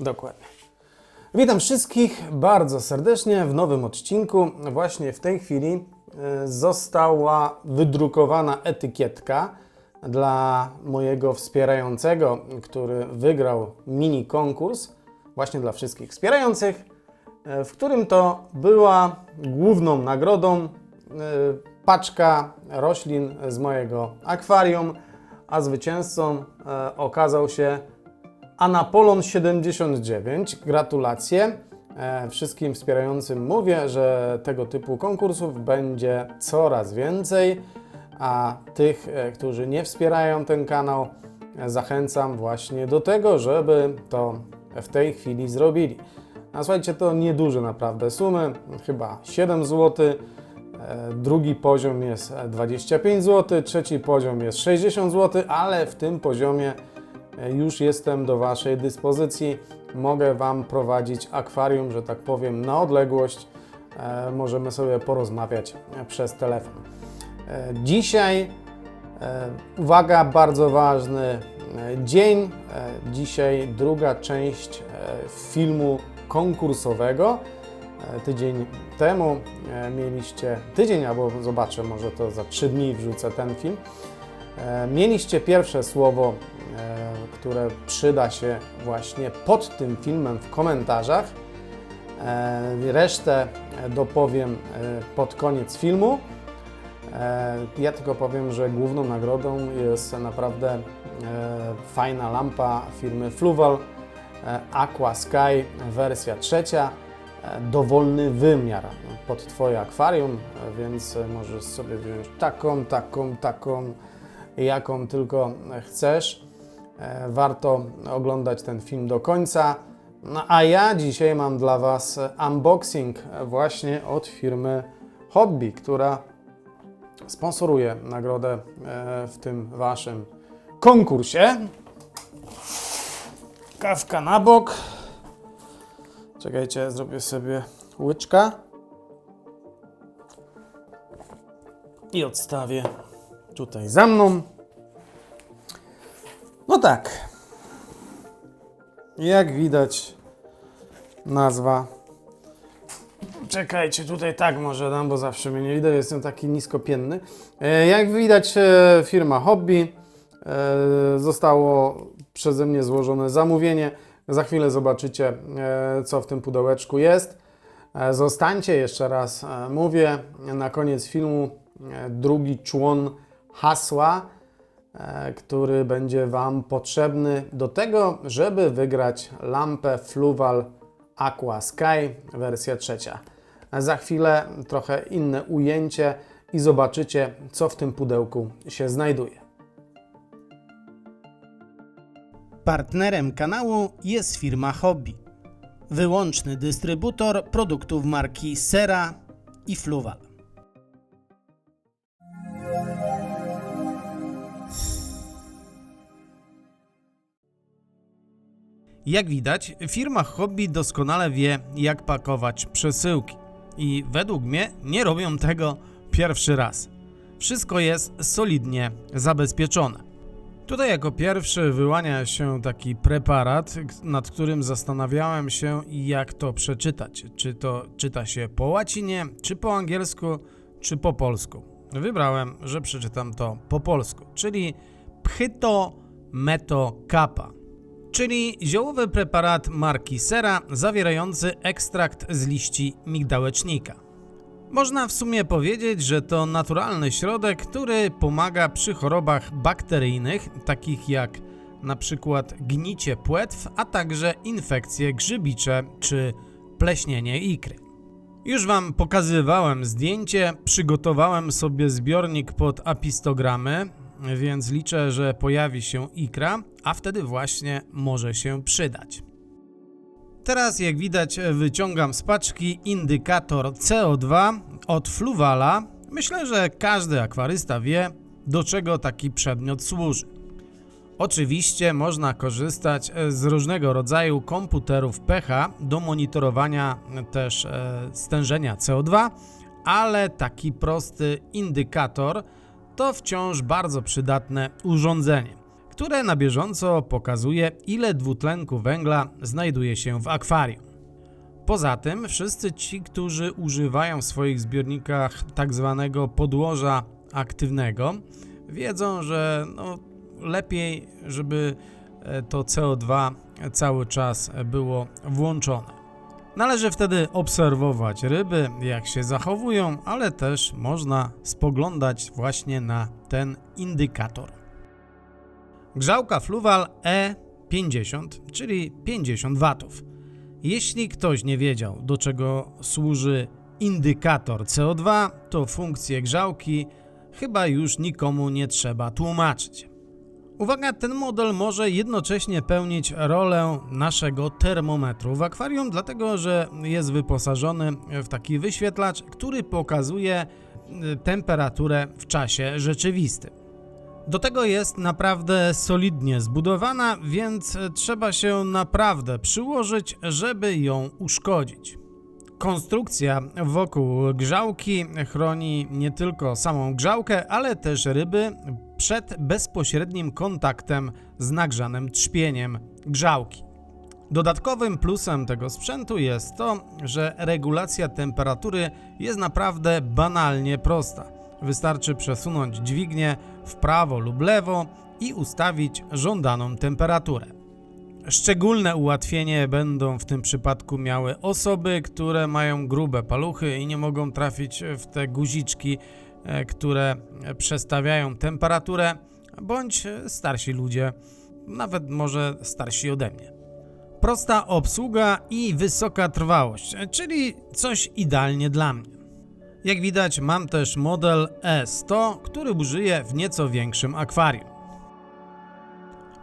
Dokładnie. Witam wszystkich bardzo serdecznie w nowym odcinku. Właśnie w tej chwili została wydrukowana etykietka dla mojego wspierającego, który wygrał mini konkurs, właśnie dla wszystkich wspierających, w którym to była główną nagrodą paczka roślin z mojego akwarium, a zwycięzcą okazał się Anapolon 79. Gratulacje. Wszystkim wspierającym mówię, że tego typu konkursów będzie coraz więcej, a tych, którzy nie wspierają ten kanał, zachęcam właśnie do tego, żeby to w tej chwili zrobili. A słuchajcie, to nieduże naprawdę sumy, chyba 7 zł, drugi poziom jest 25 zł, trzeci poziom jest 60 zł, ale w tym poziomie już jestem do Waszej dyspozycji. Mogę Wam prowadzić akwarium, że tak powiem, na odległość. Możemy sobie porozmawiać przez telefon. Dzisiaj, uwaga, bardzo ważny dzień. Dzisiaj druga część filmu konkursowego. Tydzień temu mieliście, albo zobaczę, może to za 3 dni wrzucę ten film. Mieliście pierwsze słowo, które przyda się właśnie pod tym filmem w komentarzach. Resztę dopowiem pod koniec filmu. Ja tylko powiem, że główną nagrodą jest naprawdę fajna lampa firmy Fluval Aqua Sky wersja 3. Dowolny wymiar pod Twoje akwarium, więc możesz sobie wziąć taką, jaką tylko chcesz. Warto oglądać ten film do końca. No a ja dzisiaj mam dla Was unboxing właśnie od firmy Hobby, która sponsoruje nagrodę w tym Waszym konkursie. Kawka na bok. Czekajcie, zrobię sobie łyczka i odstawię tutaj za mną. No tak, jak widać nazwa. Czekajcie, tutaj tak może dam, bo zawsze mnie nie widać, jestem taki niskopienny. Jak widać, firma Hobby, zostało przeze mnie złożone zamówienie. Za chwilę zobaczycie, co w tym pudełeczku jest. Zostańcie, jeszcze raz mówię, na koniec filmu drugi człon hasła, który będzie Wam potrzebny do tego, żeby wygrać lampę Fluval Aqua Sky wersja 3. Za chwilę trochę inne ujęcie i zobaczycie, co w tym pudełku się znajduje. Partnerem kanału jest firma Hobby, wyłączny dystrybutor produktów marki Sera i Fluval. Jak widać, firma Hobby doskonale wie, jak pakować przesyłki i według mnie nie robią tego pierwszy raz. Wszystko jest solidnie zabezpieczone. Tutaj jako pierwszy wyłania się taki preparat, nad którym zastanawiałem się, jak to przeczytać. Czy to czyta się po łacinie, czy po angielsku, czy po polsku. Wybrałem, że przeczytam to po polsku, czyli Phyto-Meto-Kappa, czyli ziołowy preparat marki Sera zawierający ekstrakt z liści migdałecznika. Można w sumie powiedzieć, że to naturalny środek, który pomaga przy chorobach bakteryjnych, takich jak na przykład gnicie płetw, a także infekcje grzybicze czy pleśnienie ikry. Już Wam pokazywałem zdjęcie, przygotowałem sobie zbiornik pod apistogramy, więc liczę, że pojawi się ikra, a wtedy właśnie może się przydać. Teraz, jak widać, wyciągam z paczki indykator CO2 od Fluvala. Myślę, że każdy akwarysta wie, do czego taki przedmiot służy. Oczywiście można korzystać z różnego rodzaju komputerów pH do monitorowania też stężenia CO2, ale taki prosty indykator to wciąż bardzo przydatne urządzenie. które na bieżąco pokazuje, ile dwutlenku węgla znajduje się w akwarium. Poza tym wszyscy ci, którzy używają w swoich zbiornikach tak zwanego podłoża aktywnego, wiedzą, że lepiej, żeby to CO2 cały czas było włączone. Należy wtedy obserwować ryby, jak się zachowują, ale też można spoglądać właśnie na ten indykator. Grzałka Fluval E50, czyli 50 W. Jeśli ktoś nie wiedział, do czego służy indykator CO2, to funkcję grzałki chyba już nikomu nie trzeba tłumaczyć. Uwaga, ten model może jednocześnie pełnić rolę naszego termometru w akwarium, dlatego że jest wyposażony w taki wyświetlacz, który pokazuje temperaturę w czasie rzeczywistym. Do tego jest naprawdę solidnie zbudowana, więc trzeba się naprawdę przyłożyć, żeby ją uszkodzić. Konstrukcja wokół grzałki chroni nie tylko samą grzałkę, ale też ryby przed bezpośrednim kontaktem z nagrzanym trzpieniem grzałki. Dodatkowym plusem tego sprzętu jest to, że regulacja temperatury jest naprawdę banalnie prosta. Wystarczy przesunąć dźwignię w prawo lub lewo i ustawić żądaną temperaturę. Szczególne ułatwienie będą w tym przypadku miały osoby, które mają grube paluchy i nie mogą trafić w te guziczki, które przestawiają temperaturę, bądź starsi ludzie, nawet może starsi ode mnie. Prosta obsługa i wysoka trwałość, czyli coś idealnie dla mnie. Jak widać, mam też model E100, który użyję w nieco większym akwarium.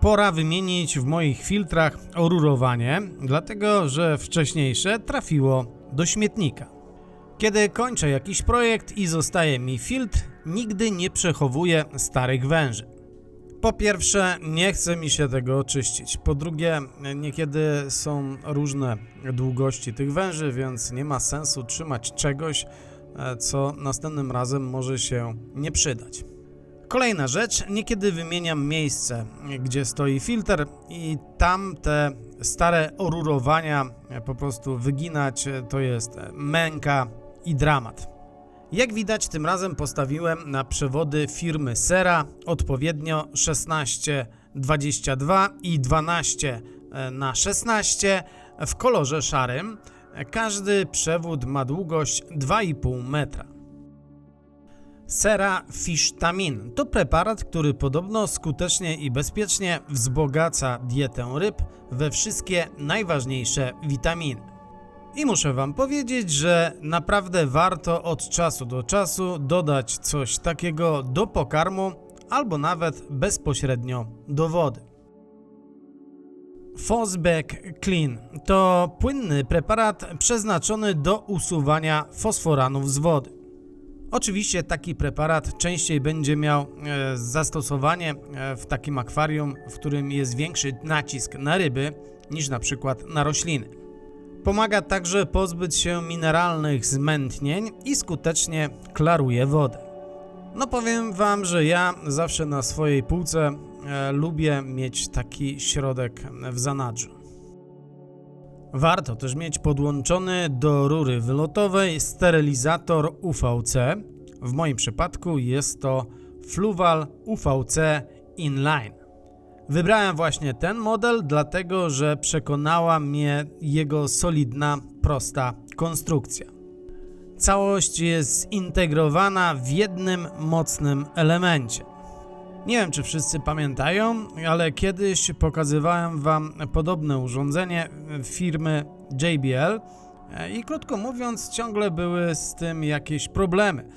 Pora wymienić w moich filtrach orurowanie, dlatego że wcześniejsze trafiło do śmietnika. Kiedy kończę jakiś projekt i zostaje mi filtr, nigdy nie przechowuję starych węży. Po pierwsze, nie chce mi się tego czyścić. Po drugie, niekiedy są różne długości tych węży, więc nie ma sensu trzymać czegoś, co następnym razem może się nie przydać. Kolejna rzecz, niekiedy wymieniam miejsce, gdzie stoi filtr i tam te stare orurowania po prostu wyginać to jest męka i dramat. Jak widać, tym razem postawiłem na przewody firmy Sera odpowiednio 16-22 i 12x16 w kolorze szarym. Każdy przewód ma długość 2,5 metra. Sera Fishtamin to preparat, który podobno skutecznie i bezpiecznie wzbogaca dietę ryb we wszystkie najważniejsze witaminy. I muszę wam powiedzieć, że naprawdę warto od czasu do czasu dodać coś takiego do pokarmu albo nawet bezpośrednio do wody. Fosbek Clean to płynny preparat przeznaczony do usuwania fosforanów z wody. Oczywiście taki preparat częściej będzie miał zastosowanie w takim akwarium, w którym jest większy nacisk na ryby niż na przykład na rośliny. Pomaga także pozbyć się mineralnych zmętnień i skutecznie klaruje wodę. No powiem wam, że ja zawsze na swojej półce lubię mieć taki środek w zanadrzu. Warto też mieć podłączony do rury wylotowej sterylizator UVC. W moim przypadku jest to Fluval UVC Inline. Wybrałem właśnie ten model, dlatego że przekonała mnie jego solidna, prosta konstrukcja. Całość jest zintegrowana w jednym mocnym elemencie. Nie wiem, czy wszyscy pamiętają, ale kiedyś pokazywałem wam podobne urządzenie firmy JBL i krótko mówiąc ciągle były z tym jakieś problemy.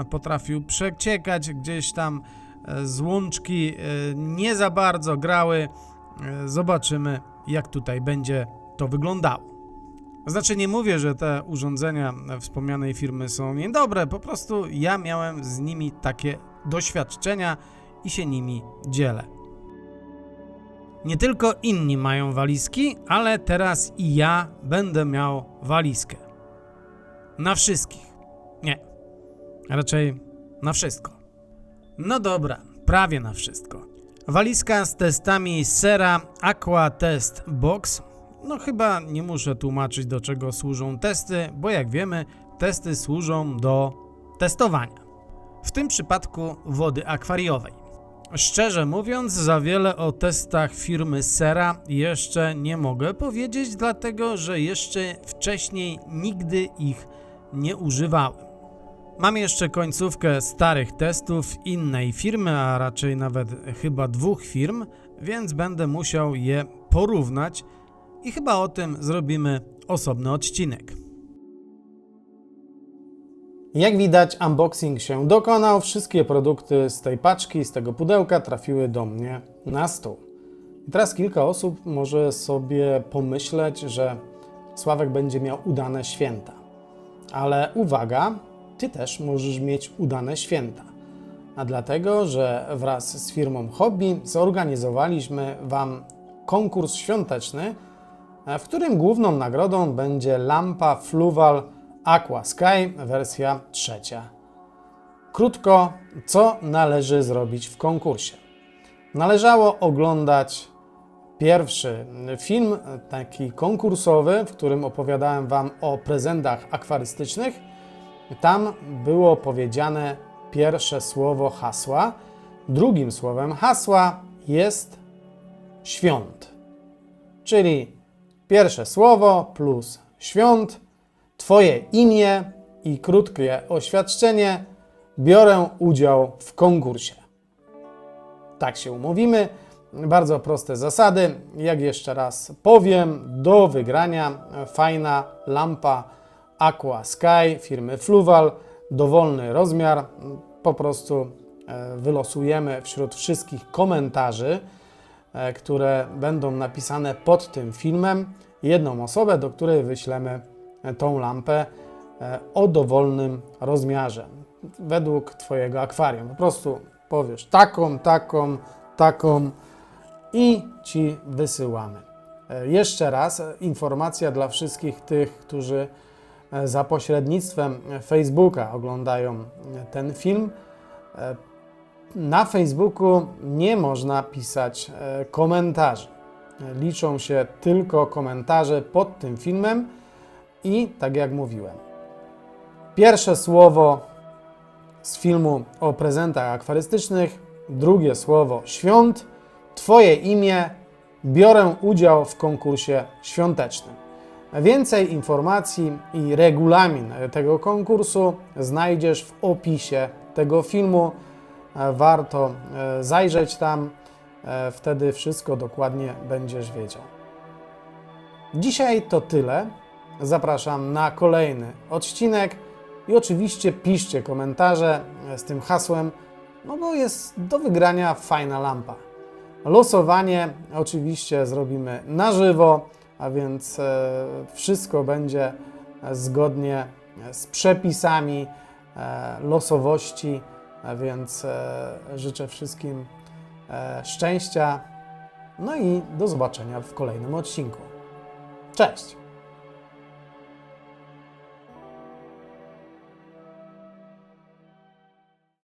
Potrafił przeciekać gdzieś tam, złączki nie za bardzo grały. Zobaczymy, jak tutaj będzie to wyglądało. Znaczy nie mówię, że te urządzenia wspomnianej firmy są niedobre, po prostu ja miałem z nimi takie doświadczenia i się nimi dzielę. Nie tylko inni mają walizki, ale teraz i ja będę miał walizkę. Na wszystkich. Nie. Raczej na wszystko. No dobra, prawie na wszystko. Walizka z testami Sera Aqua Test Box. No chyba nie muszę tłumaczyć, do czego służą testy, bo jak wiemy, testy służą do testowania. W tym przypadku wody akwariowej. Szczerze mówiąc, za wiele o testach firmy Sera jeszcze nie mogę powiedzieć, dlatego że jeszcze wcześniej nigdy ich nie używałem. Mam jeszcze końcówkę starych testów innej firmy, a raczej nawet chyba 2 firm, więc będę musiał je porównać i chyba o tym zrobimy osobny odcinek. Jak widać, unboxing się dokonał. Wszystkie produkty z tej paczki, z tego pudełka trafiły do mnie na stół. I teraz kilka osób może sobie pomyśleć, że Sławek będzie miał udane święta. Ale uwaga, Ty też możesz mieć udane święta. A dlatego, że wraz z firmą Hobby zorganizowaliśmy Wam konkurs świąteczny, w którym główną nagrodą będzie lampa Fluval Aqua Sky wersja 3. Krótko, co należy zrobić w konkursie? Należało oglądać pierwszy film, taki konkursowy, w którym opowiadałem Wam o prezentach akwarystycznych. Tam było powiedziane pierwsze słowo hasła. Drugim słowem hasła jest świąt. Czyli pierwsze słowo plus świąt, Twoje imię i krótkie oświadczenie. Biorę udział w konkursie. Tak się umówimy. Bardzo proste zasady. Jak jeszcze raz powiem, do wygrania fajna lampa Aqua Sky firmy Fluval, dowolny rozmiar. Po prostu wylosujemy wśród wszystkich komentarzy, które będą napisane pod tym filmem, jedną osobę, do której wyślemy tą lampę o dowolnym rozmiarze, według Twojego akwarium. Po prostu powiesz taką i Ci wysyłamy. Jeszcze raz informacja dla wszystkich tych, którzy za pośrednictwem Facebooka oglądają ten film. Na Facebooku nie można pisać komentarzy. Liczą się tylko komentarze pod tym filmem i tak jak mówiłem, pierwsze słowo z filmu o prezentach akwarystycznych, drugie słowo świąt, Twoje imię, biorę udział w konkursie świątecznym. Więcej informacji i regulamin tego konkursu znajdziesz w opisie tego filmu. Warto zajrzeć tam, wtedy wszystko dokładnie będziesz wiedział. Dzisiaj to tyle. Zapraszam na kolejny odcinek i oczywiście piszcie komentarze z tym hasłem, no bo jest do wygrania fajna lampa. Losowanie oczywiście zrobimy na żywo, a więc wszystko będzie zgodnie z przepisami losowości, a więc życzę wszystkim szczęścia, no i do zobaczenia w kolejnym odcinku. Cześć!